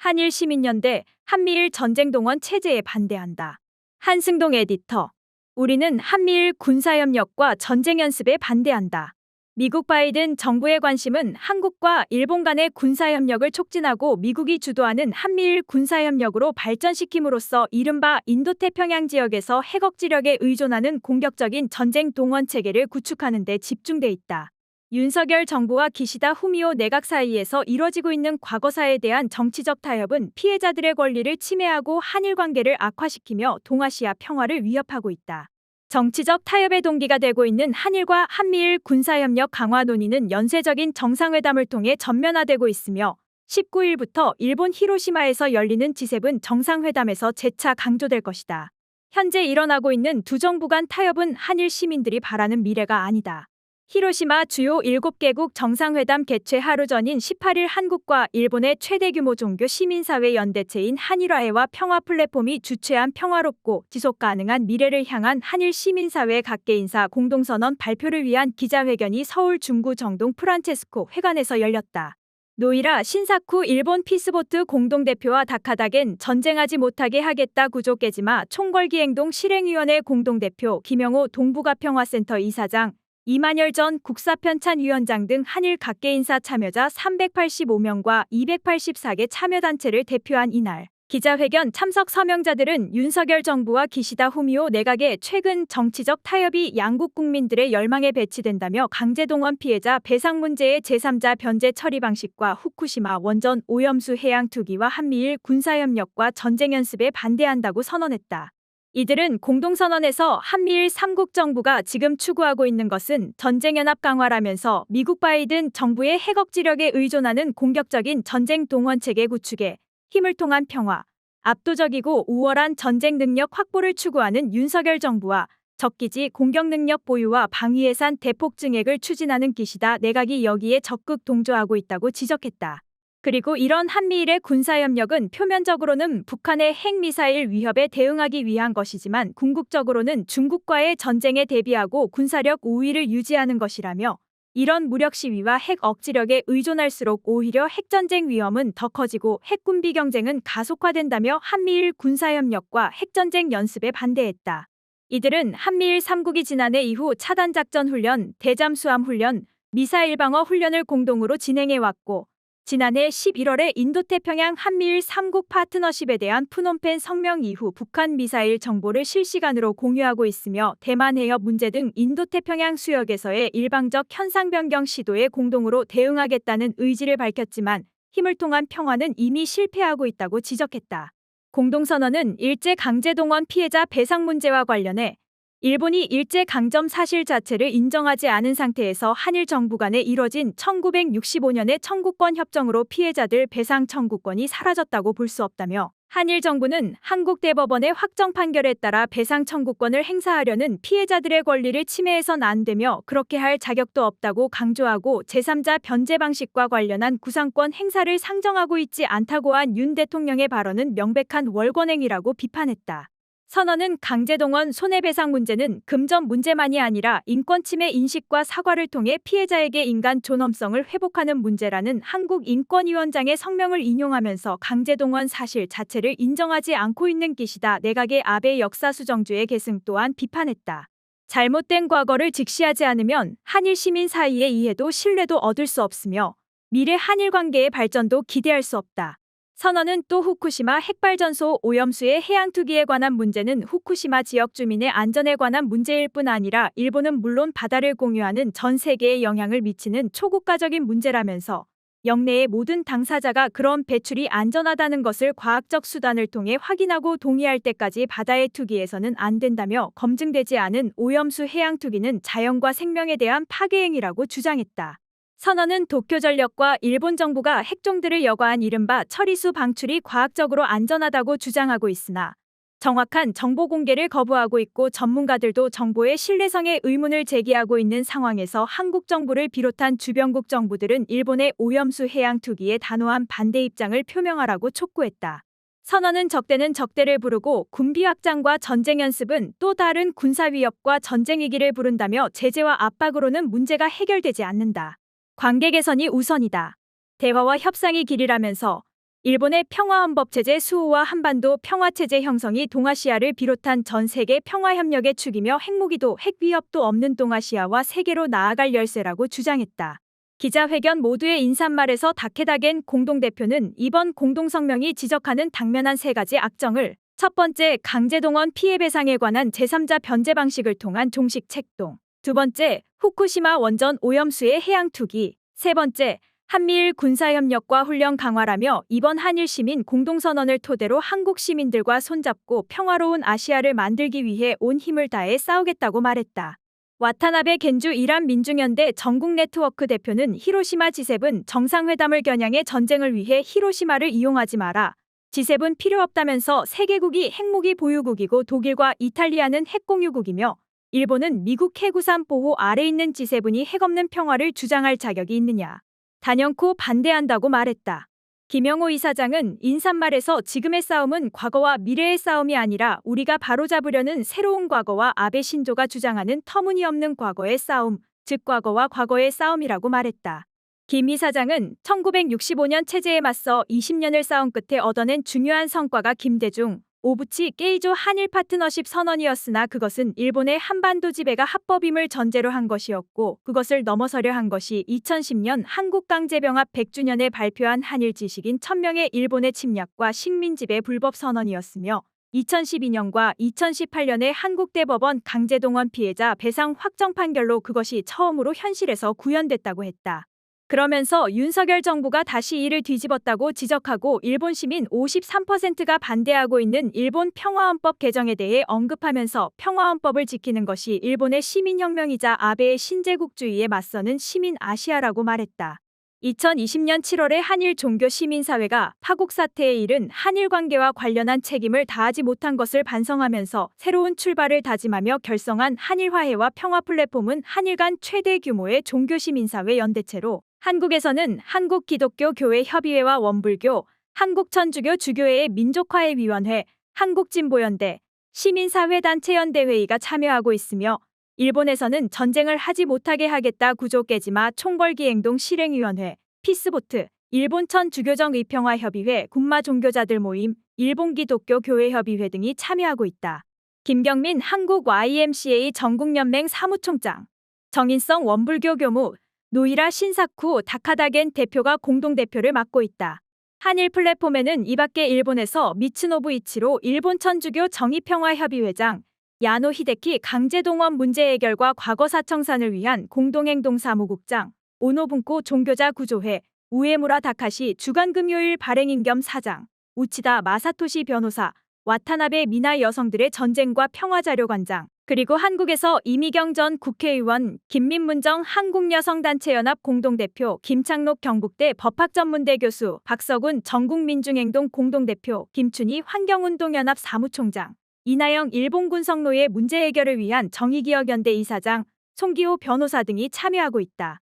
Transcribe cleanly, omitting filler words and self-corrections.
한일 시민연대 한미일 전쟁동원 체제에 반대한다. 한승동 에디터. 우리는 한미일 군사협력과 전쟁연습에 반대한다. 미국 바이든 정부의 관심은 한국과 일본 간의 군사협력을 촉진하고 미국이 주도하는 한미일 군사협력으로 발전시킴으로써 이른바 인도태평양 지역에서 핵억지력에 의존하는 공격적인 전쟁 동원 체계를 구축하는 데 집중돼 있다. 윤석열 정부와 기시다 후미오 내각 사이에서 이뤄지고 있는 과거사에 대한 정치적 타협은 피해자들의 권리를 침해하고 한일 관계를 악화시키며 동아시아 평화를 위협하고 있다. 정치적 타협의 동기가 되고 있는 한일과 한미일 군사협력 강화 논의는 연쇄적인 정상회담을 통해 전면화되고 있으며 19일부터 일본 히로시마에서 열리는 G7 정상회담에서 재차 강조될 것이다. 현재 일어나고 있는 두 정부 간 타협은 한일 시민들이 바라는 미래가 아니다. 히로시마 주요 7개국 정상회담 개최 하루 전인 18일 한국과 일본의 최대 규모 종교 시민사회 연대체인 한일화해와 평화 플랫폼이 주최한 평화롭고 지속 가능한 미래를 향한 한일 시민사회 각계 인사 공동선언 발표를 위한 기자회견이 서울 중구 정동 프란체스코 회관에서 열렸다. 노이라 신사쿠 일본 피스보트 공동대표와 다카다겐 전쟁하지 못하게 하겠다 구조 깨지마 총궐기행동 실행위원회 공동대표 김영호 동북아평화센터 이사장 이만열 전 국사편찬위원장 등 한일 각계 인사 참여자 385명과 284개 참여단체를 대표한 이날 기자회견 참석 서명자들은 윤석열 정부와 기시다 후미오 내각의 최근 정치적 타협이 양국 국민들의 열망에 배치된다며 강제동원 피해자 배상 문제의 제3자 변제 처리 방식과 후쿠시마 원전 오염수 해양 투기와 한미일 군사협력과 전쟁연습에 반대한다고 선언했다. 이들은 공동선언에서 한미일 3국 정부가 지금 추구하고 있는 것은 전쟁연합 강화라면서 미국 바이든 정부의 핵억지력에 의존하는 공격적인 전쟁 동원체계 구축에 힘을 통한 평화, 압도적이고 우월한 전쟁 능력 확보를 추구하는 윤석열 정부와 적기지 공격 능력 보유와 방위 예산 대폭 증액을 추진하는 기시다 내각이 여기에 적극 동조하고 있다고 지적했다. 그리고 이런 한미일의 군사협력은 표면적으로는 북한의 핵미사일 위협에 대응하기 위한 것이지만 궁극적으로는 중국과의 전쟁에 대비하고 군사력 우위를 유지하는 것이라며 이런 무력 시위와 핵 억지력에 의존할수록 오히려 핵전쟁 위험은 더 커지고 핵군비 경쟁은 가속화된다며 한미일 군사협력과 핵전쟁 연습에 반대했다. 이들은 한미일 3국이 지난해 이후 차단작전 훈련, 대잠수함 훈련, 미사일 방어 훈련을 공동으로 진행해왔고 지난해 11월에 인도태평양 한미일 3국 파트너십에 대한 푸놈펜 성명 이후 북한 미사일 정보를 실시간으로 공유하고 있으며 대만 해협 문제 등 인도태평양 수역에서의 일방적 현상 변경 시도에 공동으로 대응하겠다는 의지를 밝혔지만 힘을 통한 평화는 이미 실패하고 있다고 지적했다. 공동선언은 일제강제동원 피해자 배상 문제와 관련해 일본이 일제강점 사실 자체를 인정하지 않은 상태에서 한일 정부 간에 이뤄진 1965년의 청구권 협정으로 피해자들 배상 청구권이 사라졌다고 볼 수 없다며 한일 정부는 한국 대법원의 확정 판결에 따라 배상 청구권을 행사하려는 피해자들의 권리를 침해해선 안 되며 그렇게 할 자격도 없다고 강조하고 제3자 변제 방식과 관련한 구상권 행사를 상정하고 있지 않다고 한 윤 대통령의 발언은 명백한 월권행위라고 비판했다. 선언은 강제동원 손해배상 문제는 금전 문제만이 아니라 인권침해 인식과 사과를 통해 피해자에게 인간 존엄성을 회복하는 문제라는 한국인권위원장의 성명을 인용하면서 강제동원 사실 자체를 인정하지 않고 있는 기시다 내각의 아베 역사수정주의 계승 또한 비판했다. 잘못된 과거를 직시하지 않으면 한일 시민 사이의 이해도 신뢰도 얻을 수 없으며 미래 한일 관계의 발전도 기대할 수 없다. 선언은 또 후쿠시마 핵발전소 오염수의 해양 투기에 관한 문제는 후쿠시마 지역 주민의 안전에 관한 문제일 뿐 아니라 일본은 물론 바다를 공유하는 전 세계에 영향을 미치는 초국가적인 문제라면서 영내의 모든 당사자가 그런 배출이 안전하다는 것을 과학적 수단을 통해 확인하고 동의할 때까지 바다의 투기해서는 안 된다며 검증되지 않은 오염수 해양 투기는 자연과 생명에 대한 파괴행위라고 주장했다. 선언은 도쿄전력과 일본 정부가 핵종들을 여과한 이른바 처리수 방출이 과학적으로 안전하다고 주장하고 있으나 정확한 정보 공개를 거부하고 있고 전문가들도 정보의 신뢰성에 의문을 제기하고 있는 상황에서 한국 정부를 비롯한 주변국 정부들은 일본의 오염수 해양 투기에 단호한 반대 입장을 표명하라고 촉구했다. 선언은 적대는 적대를 부르고 군비 확장과 전쟁 연습은 또 다른 군사 위협과 전쟁 위기를 부른다며 제재와 압박으로는 문제가 해결되지 않는다. 관계 개선이 우선이다. 대화와 협상이 길이라면서 일본의 평화헌법체제 수호와 한반도 평화체제 형성이 동아시아를 비롯한 전 세계 평화협력의 축이며 핵무기도 핵위협도 없는 동아시아와 세계로 나아갈 열쇠라고 주장했다. 기자회견 모두의 인사말에서 다케다겐 공동대표는 이번 공동성명이 지적하는 당면한 세 가지 악정을 첫 번째, 강제동원 피해배상에 관한 제3자 변제 방식을 통한 종식 책동. 두 번째, 후쿠시마 원전 오염수의 해양 투기. 세 번째, 한미일 군사협력과 훈련 강화라며 이번 한일 시민 공동선언을 토대로 한국 시민들과 손잡고 평화로운 아시아를 만들기 위해 온 힘을 다해 싸우겠다고 말했다. 와타나베 겐주 이란 민중연대 전국 네트워크 대표는 히로시마 G7 정상회담을 겨냥해 전쟁을 위해 히로시마를 이용하지 마라. G7 필요 없다면서 세계국이 핵무기 보유국이고 독일과 이탈리아는 핵공유국이며 일본은 미국 해구산 보호 아래 있는 G7이 핵없는 평화를 주장할 자격이 있느냐. 단연코 반대한다고 말했다. 김영호 이사장은 인사말에서 지금의 싸움은 과거와 미래의 싸움이 아니라 우리가 바로잡으려는 새로운 과거와 아베 신조가 주장하는 터무니없는 과거의 싸움, 즉 과거와 과거의 싸움이라고 말했다. 김 이사장은 1965년 체제에 맞서 20년을 싸운 끝에 얻어낸 중요한 성과가 김대중, 오부치 게이조 한일 파트너십 선언이었으나 그것은 일본의 한반도 지배가 합법임을 전제로 한 것이었고 그것을 넘어서려 한 것이 2010년 한국강제병합 100주년에 발표한 한일 지식인 1000명의 일본의 침략과 식민지배 불법 선언이었으며 2012년과 2018년의 한국대법원 강제동원 피해자 배상 확정 판결로 그것이 처음으로 현실에서 구현됐다고 했다. 그러면서 윤석열 정부가 다시 이를 뒤집었다고 지적하고 일본 시민 53%가 반대하고 있는 일본 평화헌법 개정에 대해 언급하면서 평화헌법을 지키는 것이 일본의 시민혁명이자 아베의 신제국주의에 맞서는 시민 아시아라고 말했다. 2020년 7월에 한일 종교시민사회가 파국 사태에 이른 한일 관계와 관련한 책임을 다하지 못한 것을 반성하면서 새로운 출발을 다짐하며 결성한 한일화해와 평화 플랫폼은 한일 간 최대 규모의 종교시민사회 연대체로 한국에서는 한국기독교교회협의회와 원불교, 한국천주교 주교회의 민족화해위원회, 한국진보연대, 시민사회단체연대회의가 참여하고 있으며 일본에서는 전쟁을 하지 못하게 하겠다 구조 깨지마 총궐기행동 실행위원회, 피스보트, 일본천 주교정 의평화협의회, 군마 종교자들 모임, 일본기독교교회협의회 등이 참여하고 있다. 김경민 한국 YMCA 전국연맹 사무총장, 정인성 원불교 교무, 노이라 신사쿠 다카다겐 대표가 공동대표를 맡고 있다. 한일 플랫폼에는 이밖에 일본에서 미츠노부 이치로 일본 천주교 정의평화협의회장, 야노 히데키 강제동원 문제 해결과 과거 사청산을 위한 공동행동사무국장, 오노분코 종교자 구조회, 우에무라 다카시 주간금요일 발행인 겸 사장, 우치다 마사토시 변호사, 와타나베 미나 여성들의 전쟁과 평화자료관장, 그리고 한국에서 이미경 전 국회의원, 김민문정 한국여성단체연합 공동대표, 김창록 경북대 법학전문대 교수, 박서군 전국민중행동 공동대표, 김춘희 환경운동연합 사무총장, 이나영 일본군성노예 문제 해결을 위한 정의기억연대 이사장, 송기호 변호사 등이 참여하고 있다.